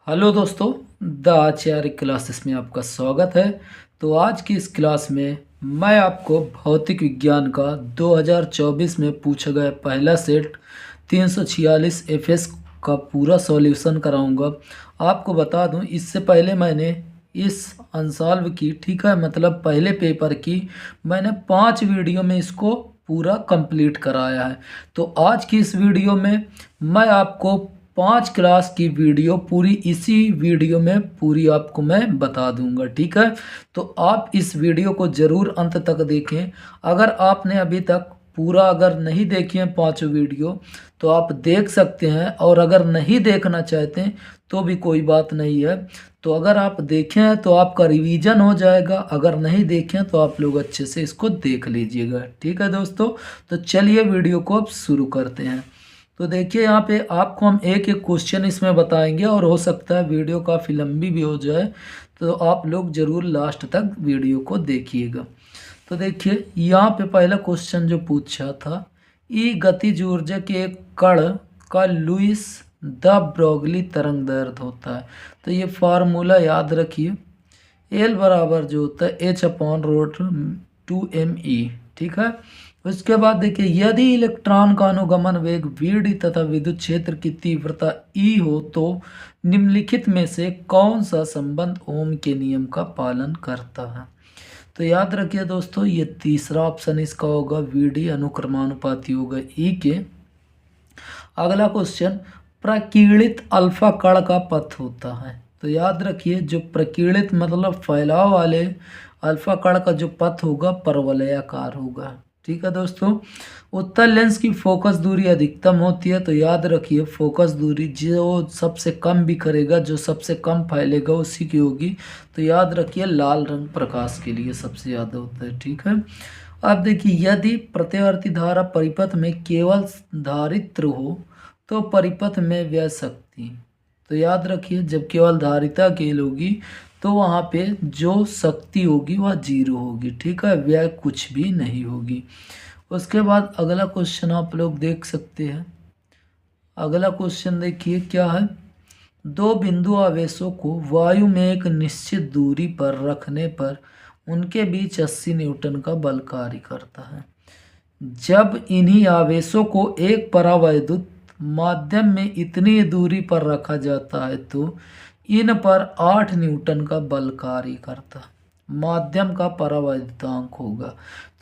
Hello दोस्तों, the Acharya classes में आपका स्वागत है। तो आज की इस क्लास में मैं आपको भौतिक विज्ञान का 2024 में पूछा गया पहला सेट 346 एफएस का पूरा सॉल्यूशन कराऊंगा। आपको बता दूं, इससे पहले मैंने इस अनसॉल्व की, ठीक है, मतलब पहले पेपर की मैंने 5 वीडियो में इसको पूरा कंप्लीट कराया है। तो आज की इस वीडियो में मैं आपको 5 क्लास की वीडियो पूरी इसी वीडियो में पूरी आपको मैं बता दूंगा, ठीक है। तो आप इस वीडियो को ज़रूर अंत तक देखें। अगर आपने अभी तक पूरा अगर नहीं देखी है 5 वीडियो तो आप देख सकते हैं, और अगर नहीं देखना चाहते हैं तो भी कोई बात नहीं है। तो अगर आप देखें हैं तो आपका रिवीजन हो जाएगा, अगर नहीं देखें तो आप लोग अच्छे से इसको देख लीजिएगा, ठीक है दोस्तों। तो चलिए वीडियो को अब शुरू करते हैं। तो देखिए, यहाँ पे आपको हम एक एक क्वेश्चन इसमें बताएंगे, और हो सकता है वीडियो काफ़ी लंबी भी हो जाए, तो आप लोग ज़रूर लास्ट तक वीडियो को देखिएगा। तो देखिए, यहाँ पे पहला क्वेश्चन जो पूछा था, ई गतिज ऊर्जा के एक कण का लुईस द ब्रोगली तरंग दैर्ध्य होता है। तो ये फार्मूला याद रखिए, एल बराबर जो होता है H/√2m e, ठीक है। उसके बाद देखिए, यदि इलेक्ट्रॉन का अनुगमन वेग vd तथा विद्युत क्षेत्र की तीव्रता E हो तो निम्नलिखित में से कौन सा संबंध ओम के नियम का पालन करता है। तो याद रखिए दोस्तों, ये तीसरा ऑप्शन इसका होगा, vd अनुक्रमानुपाती होगा E के। अगला क्वेश्चन, प्रकीर्णित अल्फा कण का पथ होता है। तो याद रखिए, जो प्रकीर्णित मतलब फैलाव वाले अल्फा कण का जो पथ होगा परवलयाकार होगा, ठीक है दोस्तों। उत्तल लेंस की फोकस दूरी अधिकतम होती है। तो याद रखिए, फोकस दूरी जो सबसे कम बिखरेगा, जो सबसे कम फैलेगा, उसी की होगी। तो याद रखिए, लाल रंग प्रकाश के लिए सबसे ज़्यादा होता है, ठीक है। अब देखिए, यदि प्रत्यावर्ती धारा परिपथ में केवल धारित्र हो तो परिपथ में व्यय शक्ति। तो याद रखिए, जब केवल धारिता केल होगी तो वहाँ पे जो शक्ति होगी वह 0 होगी, ठीक है, व्यय कुछ भी नहीं होगी। उसके बाद अगला क्वेश्चन आप लोग देख सकते हैं। अगला क्वेश्चन देखिए क्या है, दो बिंदु आवेशों को वायु में एक निश्चित दूरी पर रखने पर उनके बीच 80 न्यूटन का बल कार्य करता है। जब इन्हीं आवेशों को एक परावैद्युत माध्यम में इतनी दूरी पर रखा जाता है तो इन पर 8 न्यूटन का बल कार्य करता है। माध्यम का परावैद्युतांक होगा।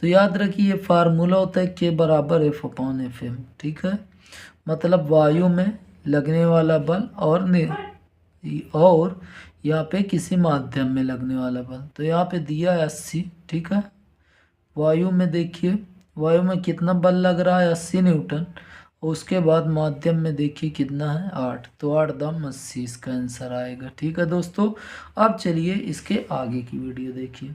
तो याद रखिए, ये फार्मूला होता है के बराबर F/Fm, ठीक है, मतलब वायु में लगने वाला बल और यहाँ पे किसी माध्यम में लगने वाला बल। तो यहाँ पे दिया है 80, ठीक है। वायु में देखिए, वायु में कितना बल लग रहा है, 80 न्यूटन। उसके बाद माध्यम में देखिए कितना है, 8। तो 8 दाम 80 इसका आंसर आएगा, ठीक है दोस्तों। अब चलिए इसके आगे की वीडियो देखिए।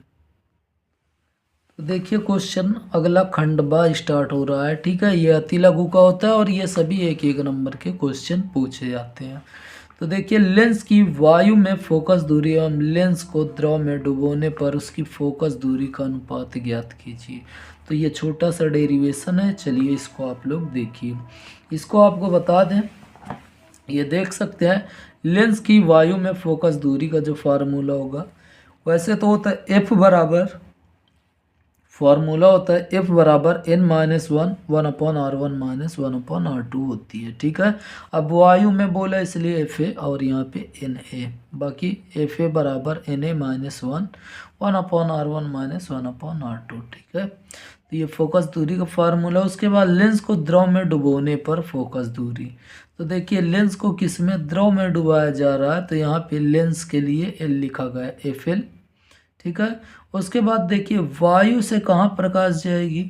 तो देखिए, क्वेश्चन अगला खंडबा स्टार्ट हो रहा है, ठीक है। ये अति लघु का होता है और ये सभी एक एक नंबर के क्वेश्चन पूछे जाते हैं। तो देखिए, लेंस की वायु में फोकस दूरी एवं लेंस को द्रव में डुबोने पर उसकी फोकस दूरी का अनुपात ज्ञात कीजिए। तो ये छोटा सा डेरिवेशन है, चलिए इसको आप लोग देखिए। इसको आपको बता दें, ये देख सकते हैं, लेंस की वायु में फोकस दूरी का जो फार्मूला होगा, वैसे तो होता है एफ बराबर, फार्मूला होता है F बराबर n-1 1/r1 - 1/r2 होती है, ठीक है। अब वायु में बोला इसलिए FA और यहाँ पे NA, बाकी FA बराबर NA-1 1/r1 - 1/r2, ठीक है। तो ये फोकस दूरी का फार्मूला। उसके बाद लेंस को द्रव में डुबोने पर फोकस दूरी। तो देखिए, लेंस को किस में, द्रव में डुबाया जा रहा है, तो यहाँ पे लेंस के लिए L लिखा गया है, FL, ठीक है। उसके बाद देखिए, वायु से कहाँ प्रकाश जाएगी,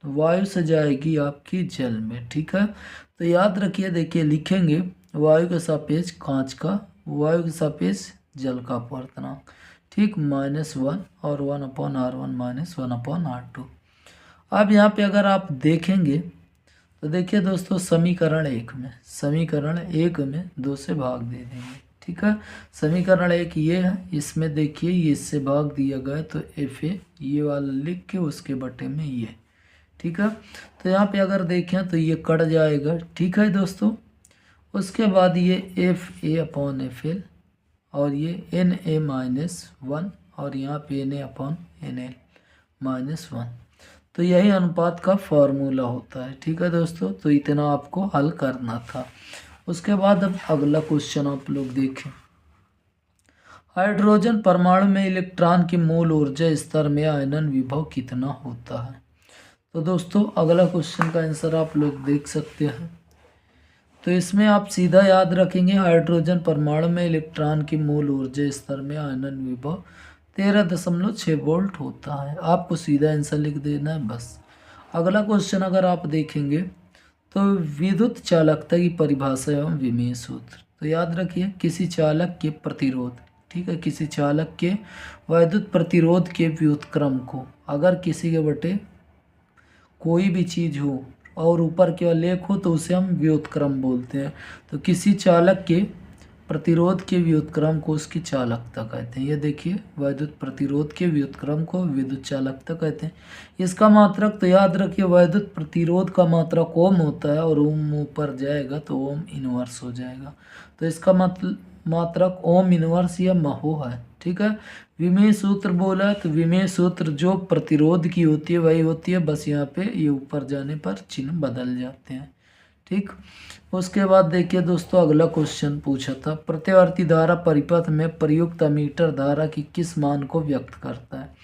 तो वायु से जाएगी आपकी जल में, ठीक है। तो याद रखिए, देखिए लिखेंगे, वायु के सापेक्ष कांच का, वायु के सापेक्ष जल का अपवर्तनांक, ठीक, -1 और 1/r1 - 1/r2। अब यहाँ पे अगर आप देखेंगे तो देखिए दोस्तों, समीकरण एक में 2 से भाग दे देंगे, ठीक है। समीकरण 1 ये है, इसमें देखिए ये इससे भाग दिया गया, तो FA ये वाला लिख के उसके बटे में ये, ठीक है। तो यहाँ पे अगर देखें तो ये कट जाएगा, ठीक है दोस्तों। उसके बाद ये FA/FL और ये Na-1 और यहाँ पे Na/Nl-1। तो यही अनुपात का फॉर्मूला होता है। ठीक है दोस्तों, तो इतना आपको हल करना था। उसके बाद अब अगला क्वेश्चन आप लोग देखें। हाइड्रोजन परमाणु में इलेक्ट्रॉन की मूल ऊर्जा स्तर में आयनन विभव कितना होता है? तो दोस्तों अगला क्वेश्चन का आंसर आप लोग देख सकते हैं। तो इसमें आप सीधा याद रखेंगे, हाइड्रोजन परमाणु में इलेक्ट्रॉन की मूल ऊर्जा स्तर में आयनन विभव 13.6 वोल्ट होता है। आपको सीधा आंसर लिख देना है बस। अगला क्वेश्चन अगर आप देखेंगे तो विद्युत चालकता की परिभाषा एवं विमेय सूत्र। तो याद रखिए, किसी चालक के प्रतिरोध, ठीक है, किसी चालक के वैद्युत प्रतिरोध के व्युत्क्रम को अगर किसी के बटे कोई भी चीज़ हो और ऊपर केवल एक हो तो उसे हम व्युत्क्रम बोलते हैं। तो किसी चालक के प्रतिरोध के व्युत्क्रम को उसकी चालकता कहते हैं। ये देखिए, वैद्युत प्रतिरोध के व्युत्क्रम को विद्युत चालकता कहते हैं। इसका मात्रक तो याद रखिए, वैद्युत प्रतिरोध का मात्रक ओम होता है और ओम ऊपर जाएगा तो ओम इनवर्स हो जाएगा। तो इसका मात्रक ओम इनवर्स या महो है। ठीक है, विमेय सूत्र बोला तो विमेय सूत्र जो प्रतिरोध की होती है वही होती है, बस यहाँ पे ये ऊपर जाने पर चिन्ह बदल जाते हैं। ठीक, उसके बाद देखिए दोस्तों अगला क्वेश्चन पूछा था, प्रत्यावर्ती धारा परिपथ में प्रयुक्त अमीटर धारा की किस मान को व्यक्त करता है?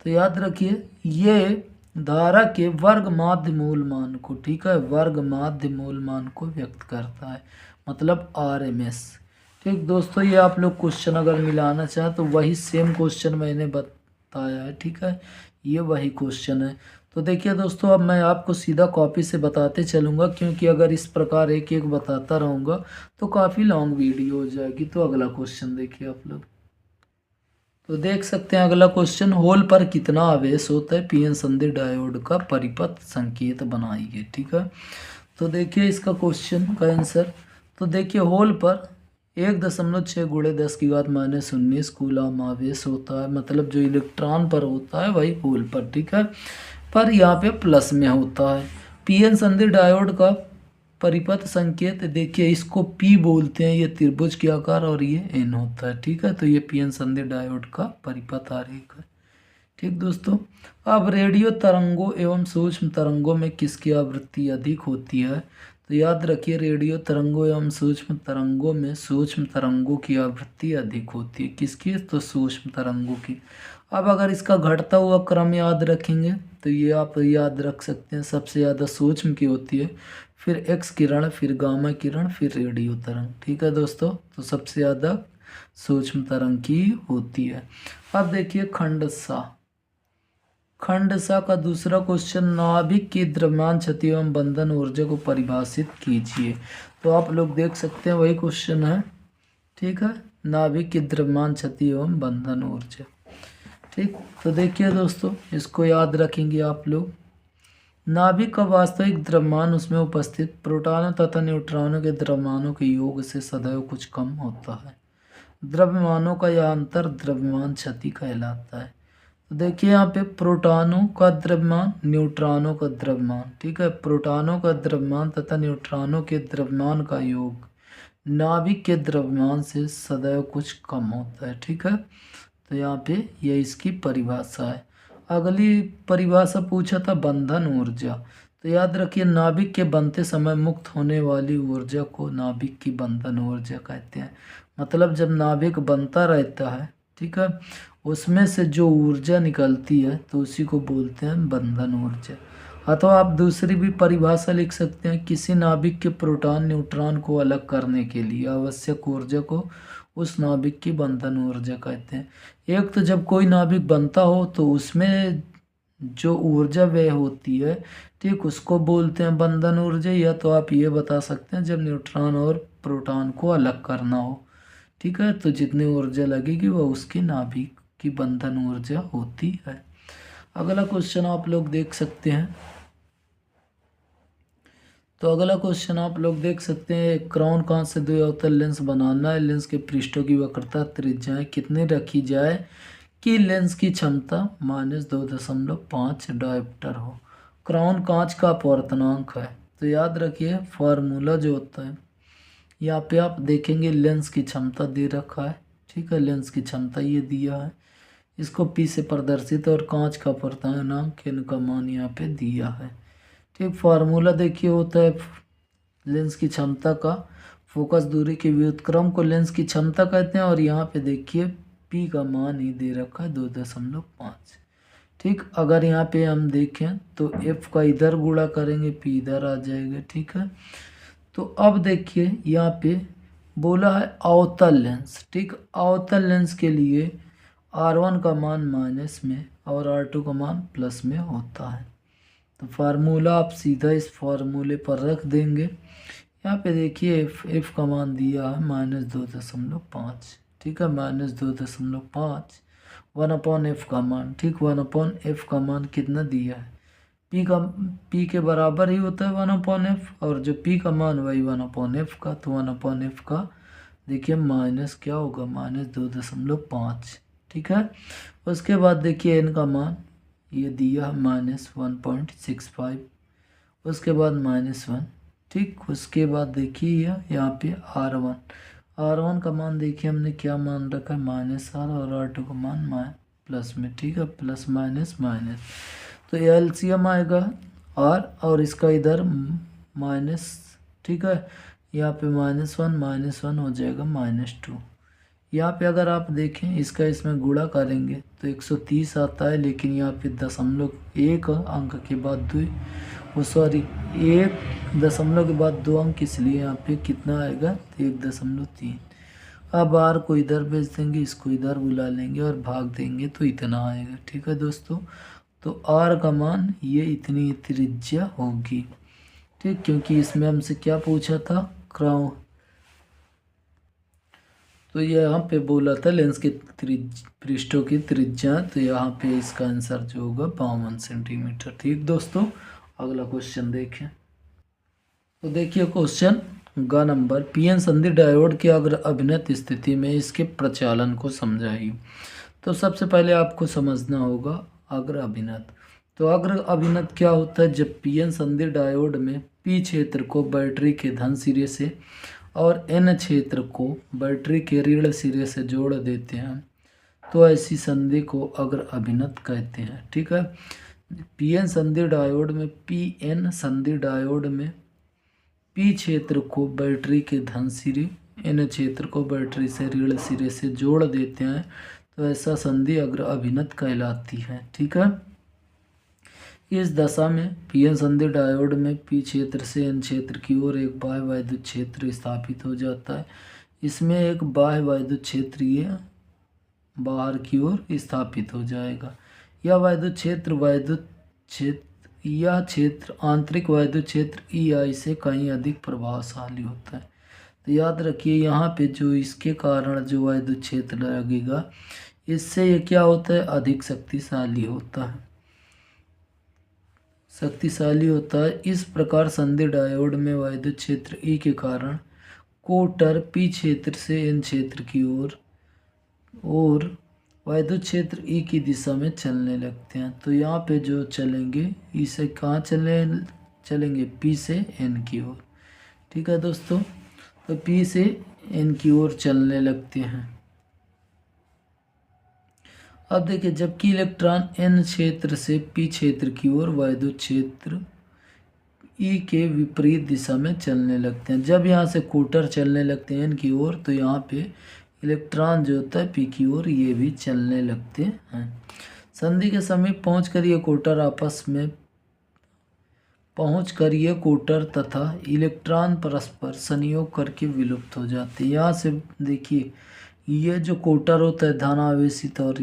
तो याद रखिए, ये धारा के वर्ग माध्य मूल मान को, ठीक है, वर्ग माध्य मूल मान को व्यक्त करता है, मतलब RMS। ठीक दोस्तों, ये आप लोग क्वेश्चन अगर मिलाना चाहें तो वही सेम क्वेश्चन मैंने बताया है। ठीक है, ये वही क्वेश्चन है। तो देखिए दोस्तों, अब मैं आपको सीधा कॉपी से बताते चलूँगा, क्योंकि अगर इस प्रकार एक एक बताता रहूँगा तो काफ़ी लॉन्ग वीडियो हो जाएगी। तो अगला क्वेश्चन देखिए आप लोग। तो देख सकते हैं अगला क्वेश्चन, होल पर कितना आवेश होता है? पीएन संधि डायोड का परिपथ संकेत बनाइए। ठीक है, तो देखिए इसका क्वेश्चन का आंसर। तो देखिए, होल पर 1.6 × 10⁻⁻19 कूलम आवेश होता है, मतलब जो इलेक्ट्रॉन पर होता है वही होल पर। ठीक है, पर यहाँ पे प्लस में होता है। पीएन संधि डायोड का परिपथ संकेत देखिए, इसको पी बोलते हैं, ये त्रिभुज के आकार, और ये एन होता है। ठीक है, तो ये पीएन संधि डायोड का परिपथ आरेख है। ठीक दोस्तों, अब रेडियो तरंगों एवं सूक्ष्म तरंगों में किसकी आवृत्ति अधिक होती है? तो याद रखिए, रेडियो तरंगों एवं सूक्ष्म तरंगों में सूक्ष्म तरंगों की आवृत्ति अधिक होती है। किसकी? तो सूक्ष्म तरंगों की। अब अगर इसका घटता हुआ क्रम याद रखेंगे तो ये आप याद रख सकते हैं, सबसे ज़्यादा सूक्ष्म की होती है, फिर एक्स किरण, फिर गामा किरण, फिर रेडियो तरंग। ठीक है दोस्तों, तो सबसे ज़्यादा सूक्ष्म तरंग की होती है। अब देखिए खंड सा का दूसरा क्वेश्चन, नाभिक की द्रव्यमान क्षति एवं बंधन ऊर्जा को परिभाषित कीजिए। तो आप लोग देख सकते हैं वही क्वेश्चन है। ठीक है, नाभिक की द्रव्यमान क्षति एवं बंधन ऊर्जा। ठीक, तो देखिए दोस्तों, इसको याद रखेंगे आप लोग। नाभिक का वास्तविक द्रव्यमान उसमें उपस्थित प्रोटॉनों तथा न्यूट्रॉनों के द्रव्यमानों के योग से सदैव कुछ कम होता है। द्रव्यमानों का यह अंतर द्रव्यमान क्षति कहलाता है। तो देखिए यहाँ पे प्रोटॉनों का द्रव्यमान, न्यूट्रॉनों का द्रव्यमान, ठीक है, प्रोटॉनों का द्रव्यमान तथा न्यूट्रॉनों के द्रव्यमान का योग नाभिक के द्रव्यमान से सदैव कुछ कम होता है। ठीक है, तो यहाँ पे ये इसकी परिभाषा है। अगली परिभाषा पूछा था बंधन ऊर्जा। तो याद रखिए, नाभिक के बनते समय मुक्त होने वाली ऊर्जा को नाभिक की बंधन ऊर्जा कहते हैं। मतलब जब नाभिक बनता रहता है, ठीक है, उसमें से जो ऊर्जा निकलती है तो उसी को बोलते हैं बंधन ऊर्जा। अथवा आप दूसरी भी परिभाषा लिख सकते हैं, किसी नाभिक के प्रोटॉन न्यूट्रॉन को अलग करने के लिए आवश्यक ऊर्जा को उस नाभिक की बंधन ऊर्जा कहते हैं। एक तो जब कोई नाभिक बनता हो तो उसमें जो ऊर्जा व्यय होती है, ठीक, उसको बोलते हैं बंधन ऊर्जा। या तो आप ये बता सकते हैं जब न्यूट्रॉन और प्रोटॉन को अलग करना हो, ठीक है, तो जितनी ऊर्जा लगेगी वह उसकी नाभिक की बंधन ऊर्जा होती है। अगला क्वेश्चन आप लोग देख सकते हैं। तो अगला क्वेश्चन आप लोग देख सकते हैं, एक क्राउन कांच से द्विअवतल लेंस बनाना है। लेंस के पृष्ठों की वक्रता त्रिज्याएं कितनी रखी जाए कि लेंस की क्षमता -2.5 डायोप्टर हो। क्राउन कांच का अपवर्तनांक है। तो याद रखिए, फार्मूला जो होता है यहाँ पे आप देखेंगे, लेंस की क्षमता दे रखा है, ठीक है, लेंस की क्षमता ये दिया है, इसको P से प्रदर्शित और कांच का परिमाणांक n का मान यहाँ पे दिया है। ठीक, फार्मूला देखिए होता है लेंस की क्षमता का, फोकस दूरी के व्युत्क्रम को लेंस की क्षमता कहते हैं, और यहाँ पे देखिए P का मान ही दे रखा है 2.5। ठीक, अगर यहाँ पे हम देखें तो F का इधर गुणा करेंगे, P इधर आ जाएगा। ठीक है, तो अब देखिए यहाँ पे बोला है अवतल लेंस। ठीक, अवतल लेंस के लिए R1 का मान माइनस में और R2 का मान प्लस में होता है। तो फार्मूला आप सीधा इस फार्मूले पर रख देंगे। यहाँ पे देखिए एफ का मान दिया है -2.5। ठीक है, -2.5 1/f का मान। ठीक, 1/f का मान कितना दिया है, पी के बराबर ही होता है 1/f, और जो पी का मान वही 1/f का, तो 1/f का देखिए माइनस क्या होगा, -2.5। ठीक है, उसके बाद देखिए एन का मान ये दिया -1.65, उसके बाद -1। ठीक, उसके बाद देखिए यहाँ पे R1 का मान देखिए हमने क्या मान रखा है -R, और R2 का मान प्लस में। ठीक है, प्लस माइनस माइनस, तो ये एलसीएम आएगा R और इसका इधर माइनस। ठीक है, यहाँ पे -1 हो जाएगा -2। यहाँ पे अगर आप देखें इसका इसमें गुणा करेंगे तो 130 आता है, लेकिन यहाँ पे 1 अंक के बाद 1 के बाद 2 अंक, इसलिए यहाँ पे कितना आएगा 1.3। अब R को इधर भेज देंगे, इसको इधर बुला लेंगे और भाग देंगे तो इतना आएगा। ठीक है दोस्तों, तो R का मान ये इतनी त्रिज्या होगी। ठीक, क्योंकि इसमें हमसे क्या पूछा था, क्राउन, तो यहाँ पे बोला था लेंस के पृष्ठों की त्रिज्या, तो यहाँ पे इसका आंसर जो होगा 52 सेंटीमीटर। ठीक दोस्तों, अगला क्वेश्चन देखें। तो देखिए क्वेश्चन ग नंबर, पीएन संधि डायोड की अग्र अभिनत स्थिति में इसके प्रचालन को समझाइए। तो सबसे पहले आपको समझना होगा अग्र अभिनत। तो अग्र अभिनत क्या होता है, जब पीएन संधि डायोड में पी क्षेत्र को बैटरी के धन सिरे से और एन क्षेत्र को बैटरी के ऋण सिरे से जोड़ देते हैं, तो ऐसी संधि को अग्र अभिनत कहते हैं। ठीक है, पीएन संधि डायोड में पीएन संधि डायोड में पी क्षेत्र को बैटरी के धन सिरे, एन क्षेत्र को बैटरी से ऋण सिरे से जोड़ देते हैं, तो ऐसा संधि अग्र अभिनत कहलाती है। ठीक है, इस दशा में पीएन संधि डायोड में पी क्षेत्र से एन क्षेत्र की ओर एक बाह्य वैद्युत क्षेत्र स्थापित हो जाता है। इसमें एक बाह्य वैद्युत क्षेत्र ये बाहर की ओर स्थापित हो जाएगा। यह क्षेत्र आंतरिक वैद्युत क्षेत्र EI से कहीं अधिक प्रभावशाली होता है। तो याद रखिए यहाँ पे जो इसके कारण जो वैद्युत क्षेत्र लगेगा, इससे ये क्या होता है, अधिक शक्तिशाली होता है। इस प्रकार संधि डायोड में वैद्युत क्षेत्र E के कारण कोटर P क्षेत्र से N क्षेत्र की ओर वैद्युत क्षेत्र E की दिशा में चलने लगते हैं। तो यहाँ पे जो चलेंगे E से कहाँ चलेंगे P से N की ओर। ठीक है दोस्तों, तो P से N की ओर चलने लगते हैं। अब देखिए, जबकि इलेक्ट्रॉन N क्षेत्र से P क्षेत्र की ओर वैद्युत क्षेत्र E के विपरीत दिशा में चलने लगते हैं। जब यहाँ से कोटर चलने लगते हैं N की ओर, तो यहाँ पे इलेक्ट्रॉन जो होता है P की ओर ये भी चलने लगते हैं। संधि के समीप पहुँच कर ये कोटर तथा इलेक्ट्रॉन परस्पर संयोग करके विलुप्त हो जाते हैं। यहाँ से देखिए, ये जो कोटर होता है धनावेशित और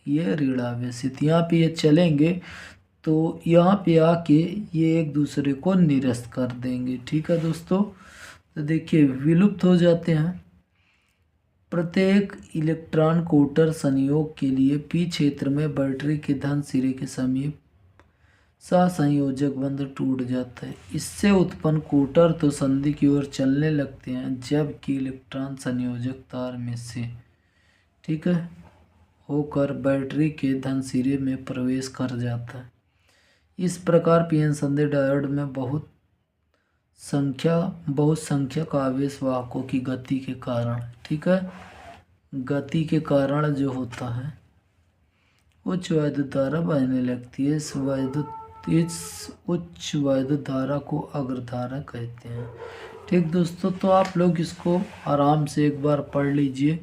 ये ऋणावेशित, यहाँ पे ये चलेंगे तो यहाँ पे आके ये एक दूसरे को निरस्त कर देंगे। ठीक है दोस्तों, तो देखिए विलुप्त हो जाते हैं। प्रत्येक इलेक्ट्रॉन कोटर संयोग के लिए P क्षेत्र में बैटरी के धन सिरे के समीप सहसंयोजक बंध टूट जाता है। इससे उत्पन्न कोटर तो संधि की ओर चलने लगते हैं, जबकि इलेक्ट्रॉन संयोजक तार में से ठीक है होकर बैटरी के धन सिरे में प्रवेश कर जाता है। इस प्रकार पीएन संधि डायोड में बहुत संख्यक आवेश वाहकों की गति के कारण ठीक है गति के कारण जो होता है उच्च वैद्युत धारा बहने लगती है। इस उच्च वैद्युत धारा को अग्रधारा कहते हैं। ठीक दोस्तों, तो आप लोग इसको आराम से एक बार पढ़ लीजिए।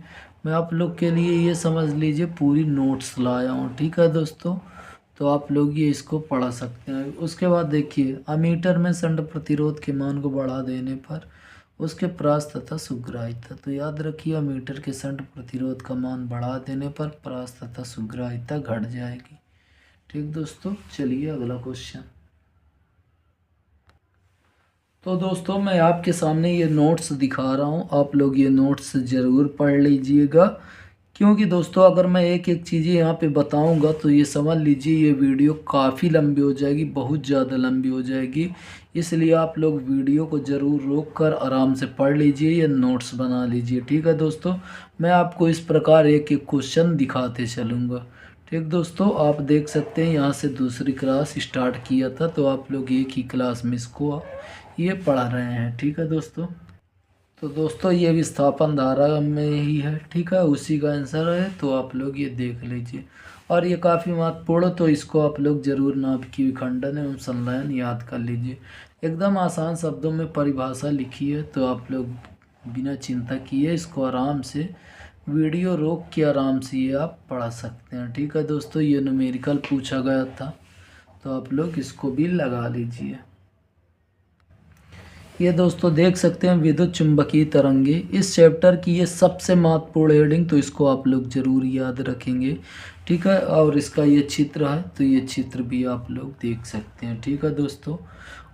मैं आप लोग के लिए ये समझ लीजिए पूरी नोट्स लाया हूँ। ठीक है दोस्तों, तो आप लोग ये इसको पढ़ा सकते हैं। उसके बाद देखिए, अमीटर में शंट प्रतिरोध के मान को बढ़ा देने पर उसके परास तथा सुग्राहिता। तो याद रखिए, अमीटर के शंट प्रतिरोध का मान बढ़ा देने पर परास तथा सुग्राहिता घट जाएगी। ठीक दोस्तों, चलिए अगला क्वेश्चन। तो दोस्तों, मैं आपके सामने ये नोट्स दिखा रहा हूँ, आप लोग ये नोट्स ज़रूर पढ़ लीजिएगा, क्योंकि दोस्तों अगर मैं एक एक चीज़ें यहाँ पे बताऊँगा तो ये समझ लीजिए ये वीडियो काफ़ी लंबी हो जाएगी, बहुत ज़्यादा लंबी हो जाएगी। इसलिए आप लोग वीडियो को ज़रूर रोक कर आराम से पढ़ लीजिए, ये नोट्स बना लीजिए। ठीक है दोस्तों, मैं आपको इस प्रकार एक एक क्वेश्चन दिखाते चलूँगा। ठीक दोस्तों, आप देख सकते हैं यहाँ से दूसरी क्लास स्टार्ट किया था, तो आप लोग एक ही क्लास में इसको ये पढ़ा रहे हैं। ठीक है दोस्तों, तो दोस्तों ये विस्थापन धारा में ही है। ठीक है, उसी का आंसर है, तो आप लोग ये देख लीजिए। और ये काफ़ी महत्वपूर्ण, तो इसको आप लोग जरूर नाभिकीय विखंडन एवं संलयन याद कर लीजिए। एकदम आसान शब्दों में परिभाषा लिखी है, तो आप लोग बिना चिंता किए इसको आराम से वीडियो रोक के आराम से ये आप पढ़ा सकते हैं। ठीक है दोस्तों, ये न्यूमेरिकल पूछा गया था, तो आप लोग इसको भी लगा लीजिए। ये दोस्तों देख सकते हैं विद्युत चुंबकीय तरंगे, इस चैप्टर की ये सबसे महत्वपूर्ण हेडिंग, तो इसको आप लोग ज़रूर याद रखेंगे। ठीक है, और इसका ये चित्र है, तो ये चित्र भी आप लोग देख सकते हैं। ठीक है दोस्तों,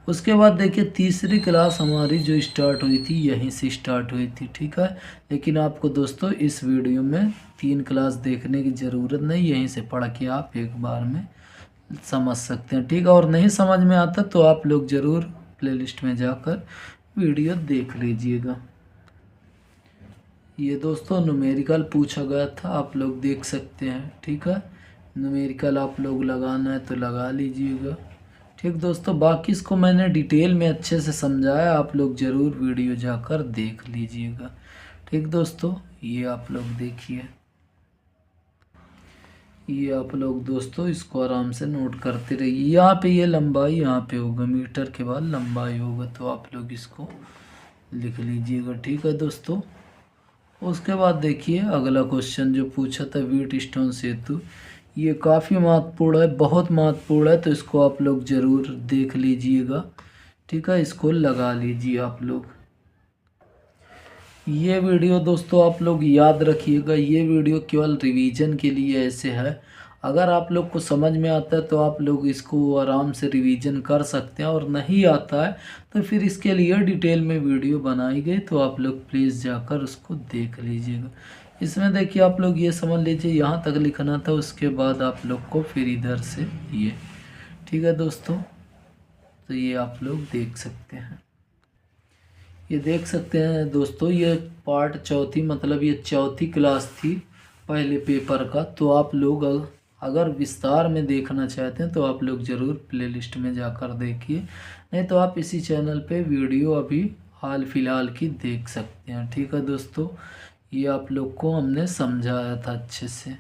उसके बाद देखिए तीसरी क्लास हमारी जो स्टार्ट हुई थी यहीं से स्टार्ट हुई थी। ठीक है, लेकिन आपको दोस्तों इस वीडियो में 3 क्लास देखने की ज़रूरत नहीं, यहीं से पढ़ के आप एक बार में समझ सकते हैं। ठीक है, और नहीं समझ में आता तो आप लोग ज़रूर प्लेलिस्ट में जाकर वीडियो देख लीजिएगा। ये दोस्तों न्यूमेरिकल पूछा गया था, आप लोग देख सकते हैं। ठीक है, न्यूमेरिकल आप लोग लगाना है तो लगा लीजिएगा। ठीक दोस्तों, बाकी इसको मैंने डिटेल में अच्छे से समझाया, आप लोग ज़रूर वीडियो जाकर देख लीजिएगा। ठीक दोस्तों, ये आप लोग देखिए, ये आप लोग दोस्तों इसको आराम से नोट करते रहिए। यहाँ पे ये लंबाई यहाँ पे होगा, मीटर के बाद लंबाई होगा, तो आप लोग इसको लिख लीजिएगा। ठीक है दोस्तों, उसके बाद देखिए अगला क्वेश्चन जो पूछा था व्हीटस्टोन सेतु, ये काफ़ी महत्वपूर्ण है, बहुत महत्वपूर्ण है, तो इसको आप लोग ज़रूर देख लीजिएगा। ठीक है, इसको लगा लीजिए आप लोग। ये वीडियो दोस्तों आप लोग याद रखिएगा, ये वीडियो केवल रिवीजन के लिए ऐसे है। अगर आप लोग को समझ में आता है तो आप लोग इसको आराम से रिवीजन कर सकते हैं, और नहीं आता है तो फिर इसके लिए डिटेल में वीडियो बनाई गई, तो आप लोग प्लीज़ जाकर उसको देख लीजिएगा। इसमें देखिए आप लोग ये समझ लीजिए यहाँ तक लिखना था, उसके बाद आप लोग को फिर इधर से ये। ठीक है दोस्तों, तो ये आप लोग देख सकते हैं। ये देख सकते हैं दोस्तों, ये पार्ट चौथी, मतलब ये चौथी क्लास थी पहले पेपर का। तो आप लोग अगर विस्तार में देखना चाहते हैं तो आप लोग ज़रूर प्लेलिस्ट में जाकर देखिए, नहीं तो आप इसी चैनल पे वीडियो अभी हाल फिलहाल की देख सकते हैं। ठीक है दोस्तों, ये आप लोग को हमने समझाया था अच्छे से।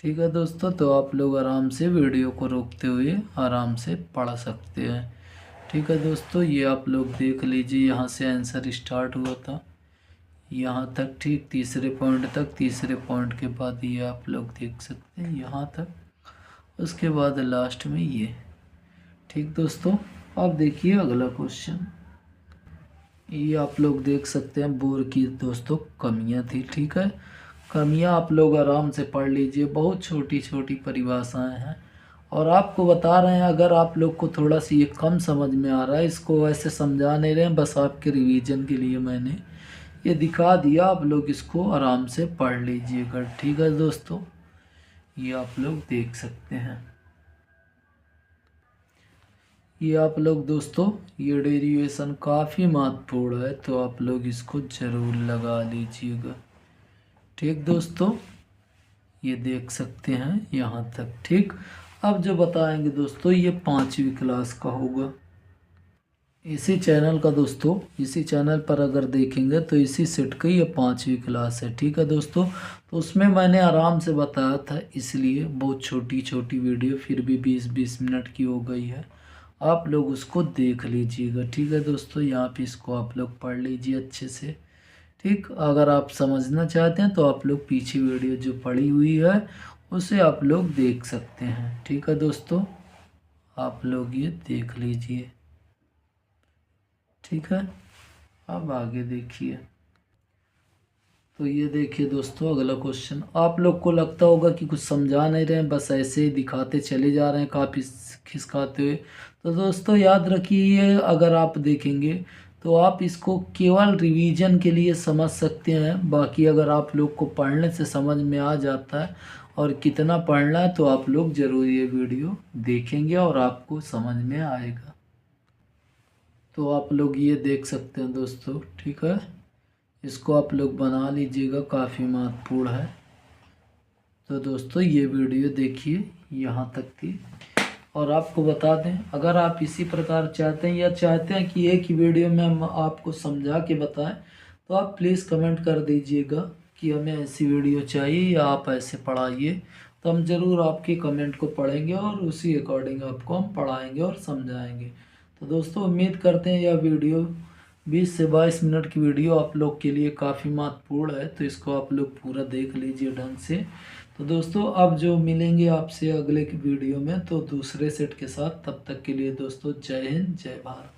ठीक है दोस्तों, तो आप लोग आराम से वीडियो को रोकते हुए आराम से पढ़ सकते हैं। ठीक है दोस्तों, ये आप लोग देख लीजिए, यहाँ से आंसर स्टार्ट हुआ था यहाँ तक। ठीक, तीसरे पॉइंट तक, तीसरे पॉइंट के बाद ये आप लोग देख सकते हैं यहाँ तक, उसके बाद लास्ट में ये। ठीक दोस्तों, अब देखिए अगला क्वेश्चन, ये आप लोग देख सकते हैं बोर की दोस्तों कमियाँ थी। ठीक है, कमियाँ आप लोग आराम से पढ़ लीजिए, बहुत छोटी छोटी परिभाषाएं हैं, और आपको बता रहे हैं अगर आप लोग को थोड़ा सी ये कम समझ में आ रहा है, इसको ऐसे समझा नहीं रहे हैं, बस आपके रिवीजन के लिए मैंने ये दिखा दिया, आप लोग इसको आराम से पढ़ लीजिएगा। ठीक है दोस्तों, ये आप लोग देख सकते हैं। ये आप लोग दोस्तों ये डेरिवेशन काफ़ी महत्वपूर्ण है, तो आप लोग इसको ज़रूर लगा लीजिएगा। ठीक दोस्तों, ये देख सकते हैं यहाँ तक। ठीक, अब जो बताएंगे दोस्तों ये 5वीं क्लास का होगा। इसी चैनल का दोस्तों, इसी चैनल पर अगर देखेंगे तो इसी सेट का ये 5वीं क्लास है। ठीक है दोस्तों, तो उसमें मैंने आराम से बताया था, इसलिए बहुत छोटी छोटी वीडियो फिर भी 20-20 मिनट की हो गई है। आप लोग उसको देख लीजिएगा। ठीक है दोस्तों, यहाँ पे इसको आप लोग पढ़ लीजिए अच्छे से। ठीक, अगर आप समझना चाहते हैं तो आप लोग पीछे वीडियो जो पड़ी हुई है उसे आप लोग देख सकते हैं। ठीक है दोस्तों, आप लोग ये देख लीजिए। ठीक है, अब आगे देखिए। तो ये देखिए दोस्तों, अगला क्वेश्चन। आप लोग को लगता होगा कि कुछ समझा नहीं रहे हैं, बस ऐसे ही दिखाते चले जा रहे हैं काफ़ी खिसकाते हुए। तो दोस्तों याद रखिए, अगर आप देखेंगे तो आप इसको केवल रिवीजन के लिए समझ सकते हैं। बाकी अगर आप लोग को पढ़ने से समझ में आ जाता है और कितना पढ़ना है, तो आप लोग ज़रूर ये वीडियो देखेंगे और आपको समझ में आएगा। तो आप लोग ये देख सकते हैं दोस्तों। ठीक है, इसको आप लोग बना लीजिएगा, काफ़ी महत्वपूर्ण है। तो दोस्तों ये वीडियो देखिए, यहाँ तक थी। और आपको बता दें, अगर आप इसी प्रकार चाहते हैं या चाहते हैं कि एक ही वीडियो में हम आपको समझा के बताएं, तो आप प्लीज़ कमेंट कर दीजिएगा कि हमें ऐसी वीडियो चाहिए या आप ऐसे पढ़ाइए। तो हम ज़रूर आपके कमेंट को पढ़ेंगे और उसी अकॉर्डिंग आपको हम पढ़ाएंगे और समझाएंगे। तो दोस्तों उम्मीद करते हैं यह वीडियो 20 से 22 मिनट की वीडियो आप लोग के लिए काफ़ी महत्वपूर्ण है, तो इसको आप लोग पूरा देख लीजिए ढंग से। तो दोस्तों अब जो मिलेंगे आपसे अगले की वीडियो में तो दूसरे सेट के साथ, तब तक के लिए दोस्तों जय हिंद जय भारत।